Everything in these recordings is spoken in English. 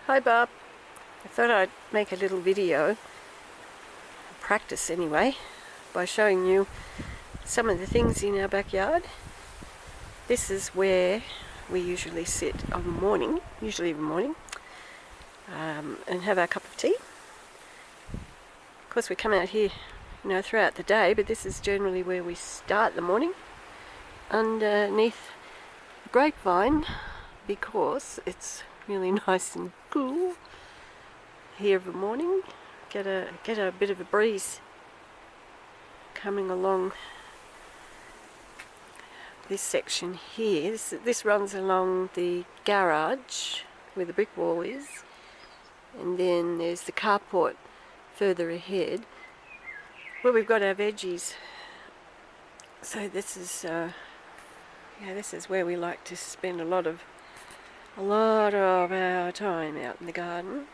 Hi Barb, I thought I'd make a little video, practice anyway, by showing you some of the things in our backyard. This is where we usually sit on the morning, and have our cup of tea. Of course we come out here, throughout the day, but this is generally where we start the morning, underneath the grapevine, because it's really nice and cool here of a morning. Get a bit of a breeze coming along this section here. This runs along the garage where the brick wall is, and then there's the carport further ahead where we've got our veggies. So this is where we like to spend a lot of our time out in the garden,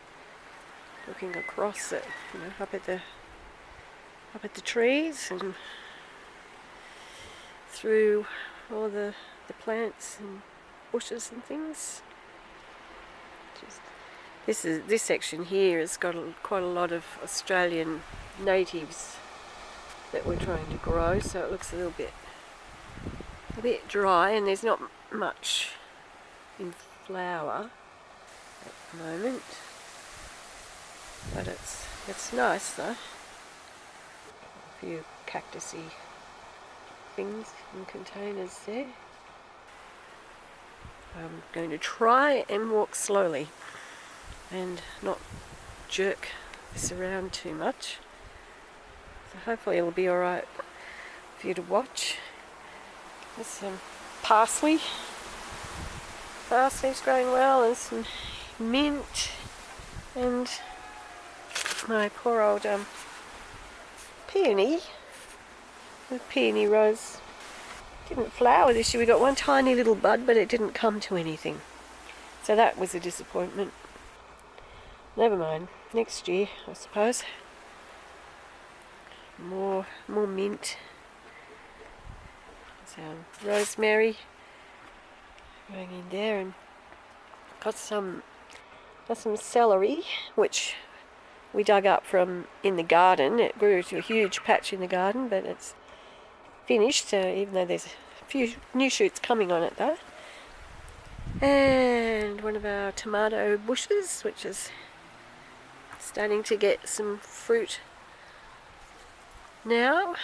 looking across it, up at the trees and through all the plants and bushes and things. This section here has got quite a lot of Australian natives that we're trying to grow, so it looks a bit dry, and there's not much in flower at the moment, but it's nice though. A few cactusy things in containers there. I'm going to try and walk slowly and not jerk this around too much, so hopefully it'll be alright for you to watch. There's some parsley. Parsley's growing well, and some mint, and my poor old peony. The peony rose didn't flower this year. We got one tiny little bud, but it didn't come to anything, so that was a disappointment. Never mind, next year I suppose. More mint. So rosemary going in there, and got some celery which we dug up from in the garden. It grew to a huge patch in the garden, but it's finished, so even though there's a few new shoots coming on it though. And one of our tomato bushes, which is starting to get some fruit now,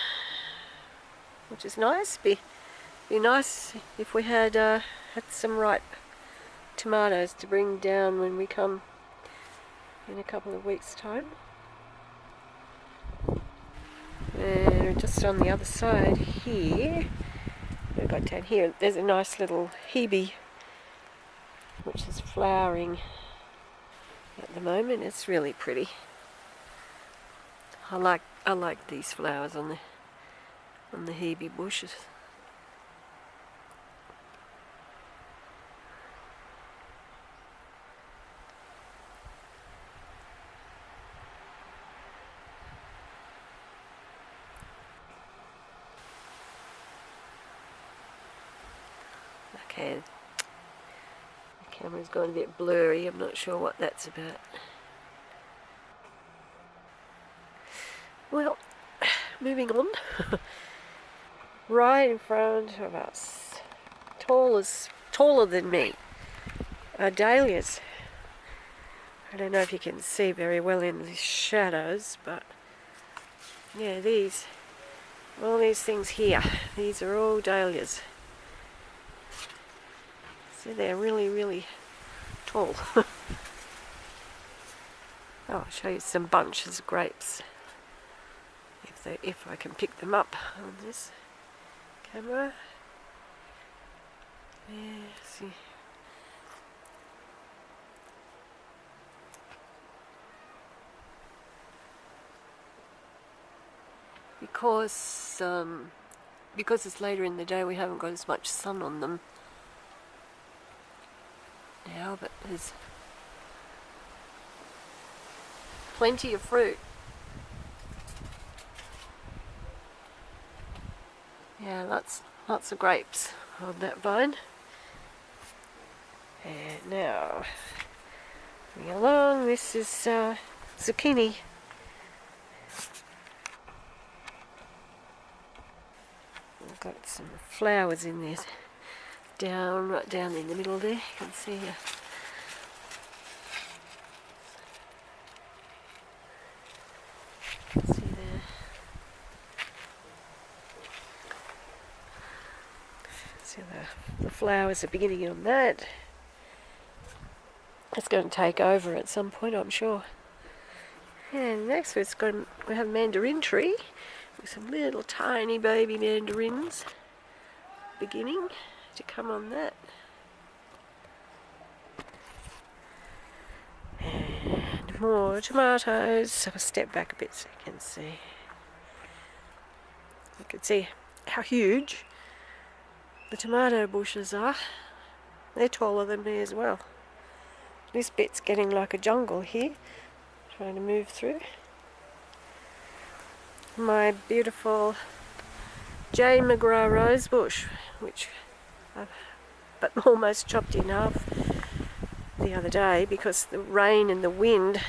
which is nice. Be nice if we had some ripe tomatoes to bring down when we come in a couple of weeks' time. And just on the other side here, we've got down here, there's a nice little hebe which is flowering at the moment. It's really pretty. I like these flowers on the hebe bushes. Okay, the camera's gone a bit blurry. I'm not sure what that's about. Well, moving on. Right in front of us, taller than me, are dahlias. I don't know if you can see very well in the shadows, but yeah, all these things here, these are all dahlias. So they're really, really tall. I'll show you some bunches of grapes if I can pick them up on this camera. Yeah, see. Because it's later in the day, we haven't got as much sun on them now, but there's plenty of fruit. Yeah, lots of grapes on that vine. And now Moving along, this is zucchini. I've got some flowers in there, right down in the middle there, you can see see there. See the flowers are beginning on that. It's going to take over at some point, I'm sure. And next we have a mandarin tree with some little tiny baby mandarins beginning to come on that. And more tomatoes. I'll step back a bit so you can see. You can see how huge the tomato bushes are. They're taller than me as well. This bit's getting like a jungle here, trying to move through. My beautiful J. McGrath rose bush, which I've almost chopped in half the other day because the rain and the wind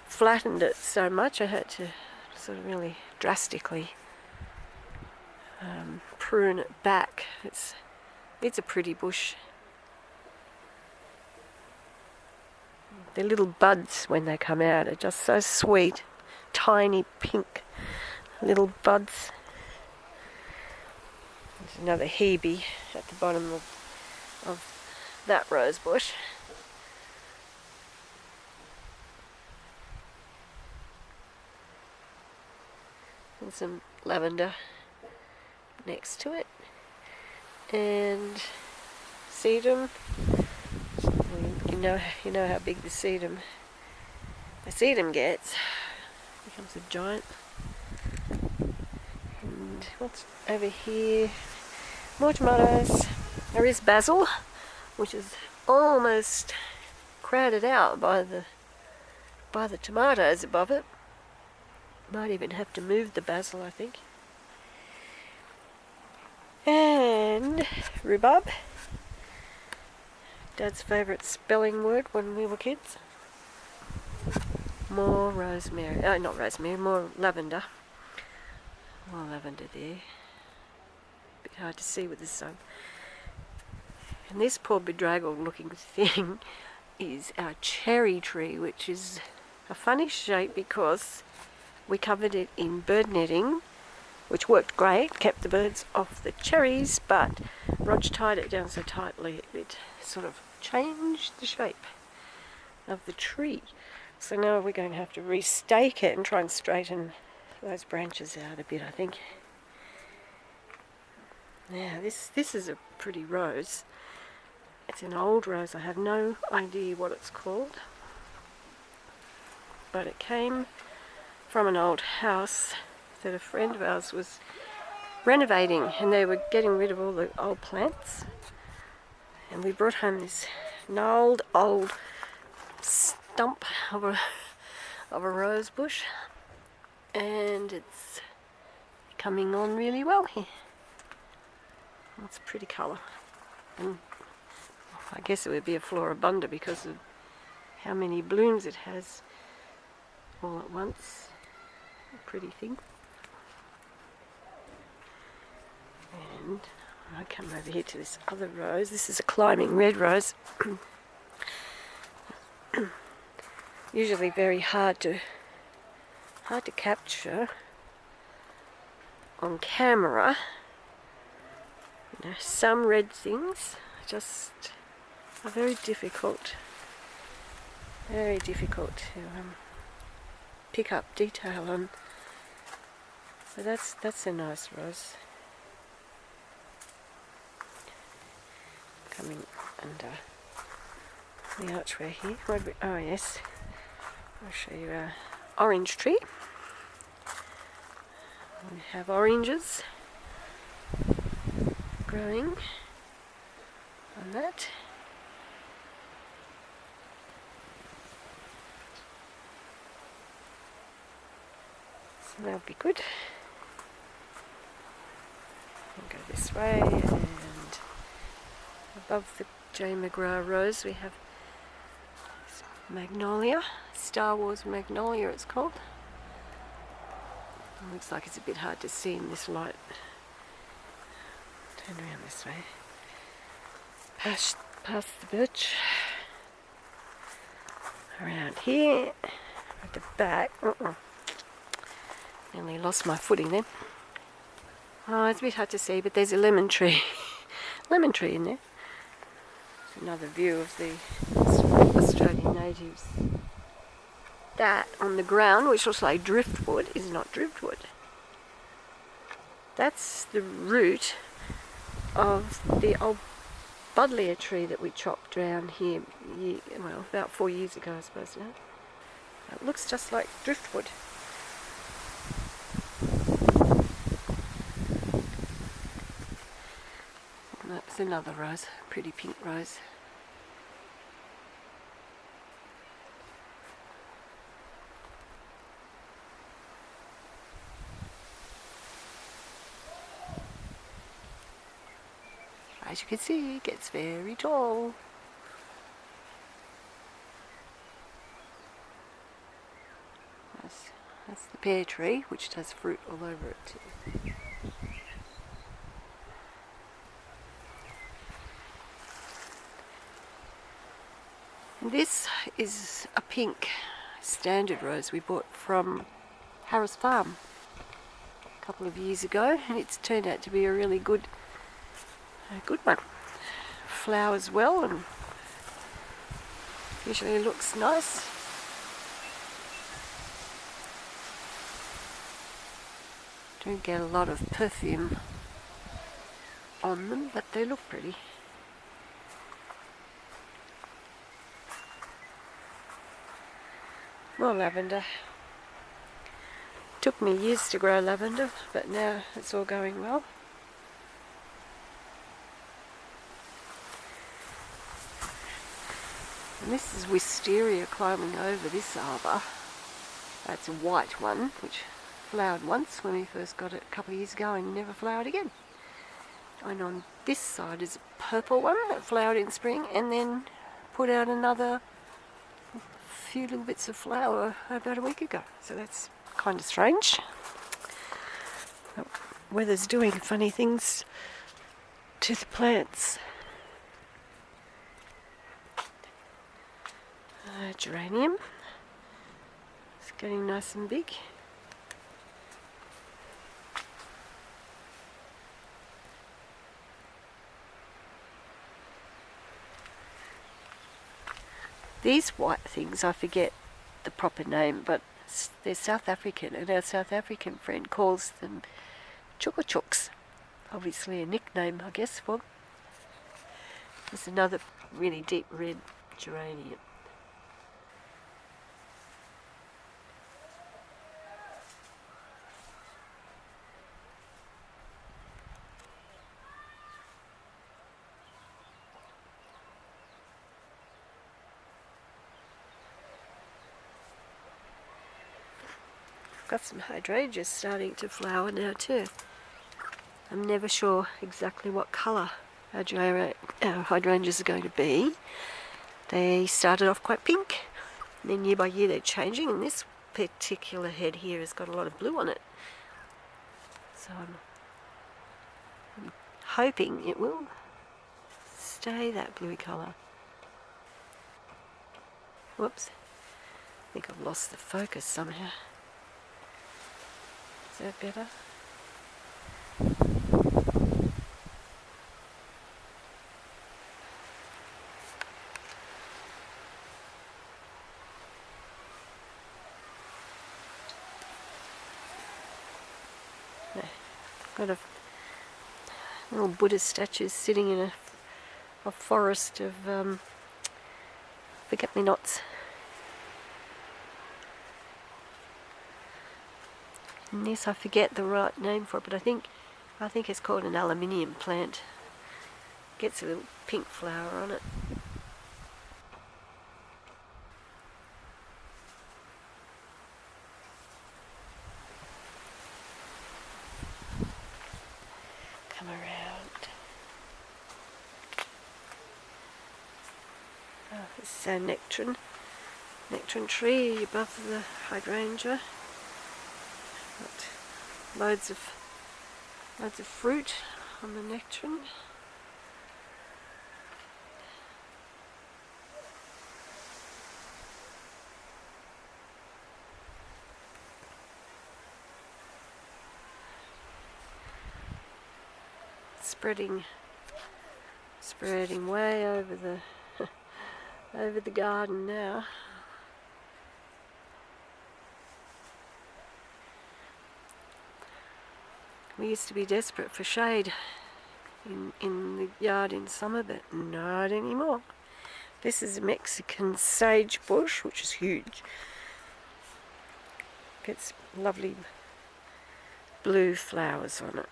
flattened it so much I had to sort of really drastically prune it back. It's a pretty bush. The little buds when they come out are just so sweet, tiny pink little buds. There's another hebe at the bottom of that rose bush. And some lavender next to it. And sedum. You know how big the sedum gets. It becomes a giant. And what's over here? More tomatoes. There is basil, which is almost crowded out by the tomatoes above it. Might even have to move the basil, I think. And rhubarb. Dad's favourite spelling word when we were kids. More rosemary. Oh, not rosemary, more lavender. More lavender there. Bit hard to see with the sun. And this poor bedraggled looking thing is our cherry tree, which is a funny shape because we covered it in bird netting, which worked great, kept the birds off the cherries, but Roger tied it down so tightly it sort of changed the shape of the tree. So now we're going to have to restake it and try and straighten those branches out a bit, I think. Now this is a pretty rose. It's an old rose. I have no idea what it's called, but it came from an old house that a friend of ours was renovating, and they were getting rid of all the old plants, and we brought home this gnarled old stump of a rose bush, and it's coming on really well here. It's a pretty colour, and I guess it would be a floribunda because of how many blooms it has all at once. A pretty thing. And I come over here to this other rose. This is a climbing red rose. Usually very hard to capture on camera. You know, some red things just are very difficult to pick up detail on. So that's a nice rose. Coming under the archway here. Oh yes, I'll show you our orange tree. We have oranges growing on that. So that'll be good. We'll go this way, and above the J. McGrath rose we have this magnolia, Star Wars magnolia it's called. It looks like it's a bit hard to see in this light. Turn around this way. Past the birch. Around here at the back. Nearly lost my footing then. Oh, it's a bit hard to see, but there's a lemon tree. Lemon tree in there. It's another view of the Australian natives. That on the ground, which looks like driftwood, is not driftwood. That's the root of the old buddleia tree that we chopped down here, about 4 years ago, I suppose now. It looks just like driftwood. That's another rose, pretty pink rose. As you can see, it gets very tall. That's the pear tree, which has fruit all over it too. And this is a pink standard rose we bought from Harris Farm a couple of years ago, and it's turned out to be a really good one. Flowers well and usually looks nice. Don't get a lot of perfume on them, but they look pretty. More lavender. Took me years to grow lavender, but now it's all going well. And this is wisteria climbing over this arbor. That's a white one, which flowered once when we first got it a couple of years ago and never flowered again. And on this side is a purple one that flowered in spring and then put out another few little bits of flower about a week ago. So that's kind of strange. Weather's doing funny things to the plants. Geranium. It's getting nice and big. These white things, I forget the proper name, but they're South African, and our South African friend calls them chukka-chuks. Obviously a nickname, I guess, for them. There's another really deep red geranium. Got some hydrangeas starting to flower now too. I'm never sure exactly what colour our hydrangeas are going to be. They started off quite pink, and then year by year they're changing, and this particular head here has got a lot of blue on it. So I'm hoping it will stay that bluey colour. Whoops, I think I've lost the focus somehow. Is that better? Got a little Buddha statues sitting in a forest of forget-me-nots. And this, I forget the right name for it, but I think it's called an aluminium plant. Gets a little pink flower on it. Come around. Oh, this is our nectarine. nectarine tree above the hydrangea. Got loads of fruit on the nectarine. Spreading way over the over the garden now. We used to be desperate for shade in the yard in summer, but not anymore. This is a Mexican sage bush, which is huge. Gets lovely blue flowers on it.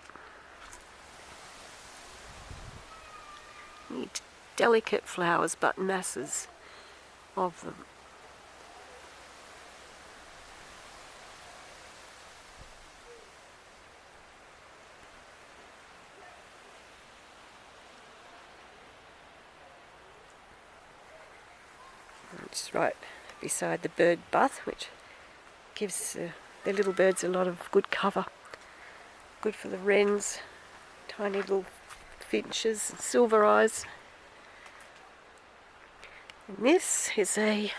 Neat, delicate flowers, but masses of them. It's right beside the bird bath, which gives the little birds a lot of good cover. Good for the wrens, tiny little finches and silver eyes. And this is a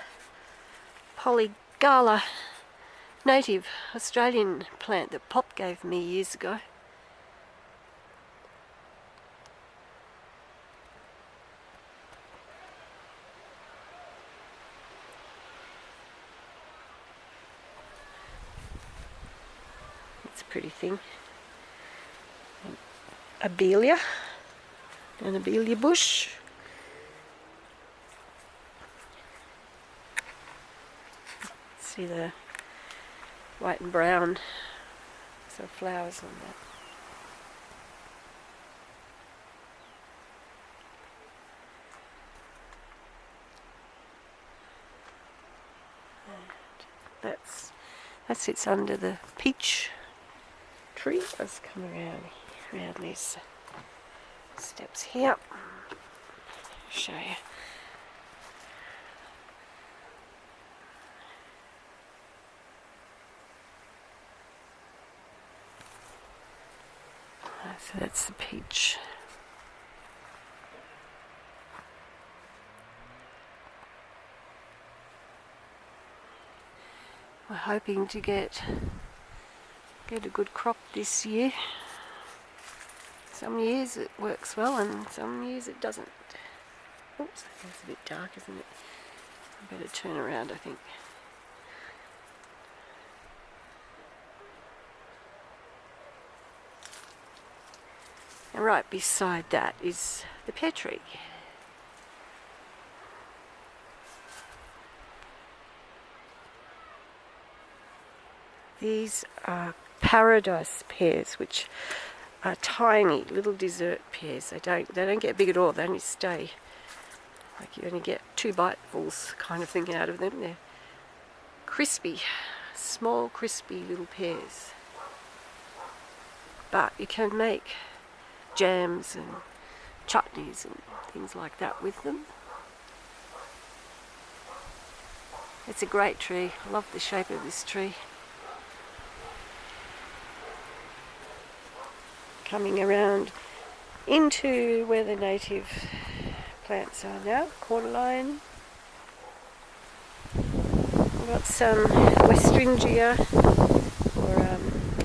polygala native Australian plant that Pop gave me years ago. It's a pretty thing. Abelia, an abelia bush. See the white and brown flowers on that. And that sits under the peach tree. Let's come around these steps here. Show you. So that's the peach. We're hoping to get a good crop this year. Some years it works well and some years it doesn't. Oops, it's a bit dark, isn't it? I better turn around, I think. And right beside that is the pear tree. These are paradise pears, which are tiny little dessert pears. They don't get big at all. They only stay, like, you only get 2 bitefuls kind of thing out of them. They're crispy, small crispy little pears. But you can make jams and chutneys and things like that with them. It's a great tree. I love the shape of this tree. Coming around into where the native plants are now, cordyline. We've got some Westringia, or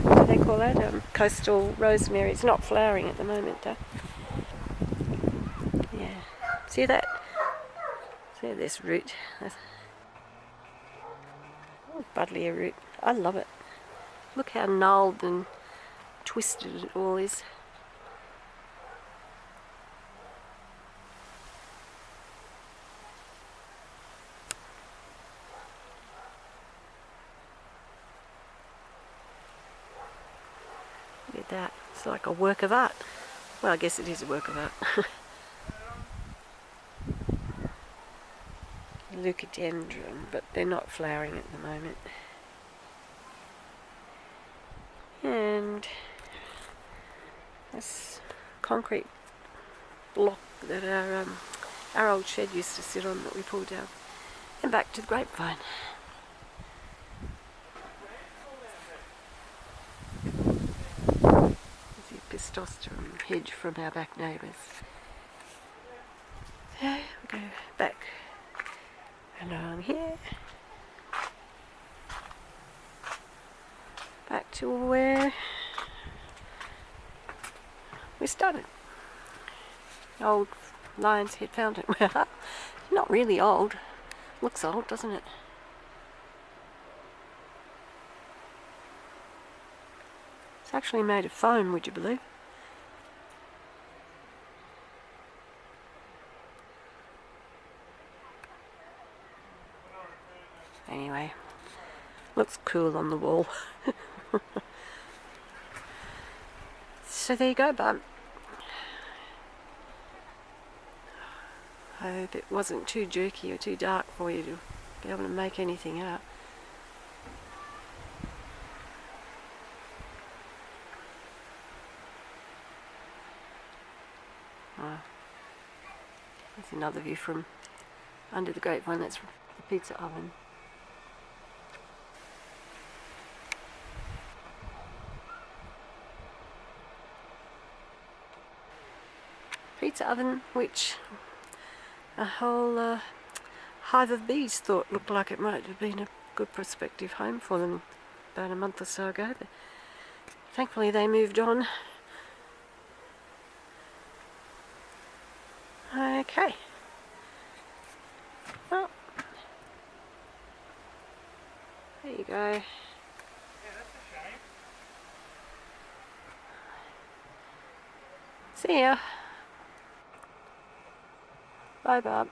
what do they call that? Coastal rosemary. It's not flowering at the moment though. Yeah, see that? See this root? Buddleia root. I love it. Look how gnarled and twisted it all is. Look at that. It's like a work of art. Well, I guess it is a work of art. Leucadendron, but they're not flowering at the moment. And this concrete block that our old shed used to sit on that we pulled down And back to the grapevine. There's the pistostrum hedge from our back neighbours. So we go back along here. Back to where we started. Old Lion's Head Fountain. Well, not really old. Looks old, doesn't it? It's actually made of foam, would you believe? Anyway, looks cool on the wall. So there you go, Barb. I hope it wasn't too jerky or too dark for you to be able to make anything out. Oh, there's another view from under the grapevine. That's the pizza oven. Pizza oven, which a whole hive of bees thought looked like it might have been a good prospective home for them about a month or so ago, but thankfully they moved on. Okay. Well, there you go. Yeah, that's a shame. See ya. Bye, Barb.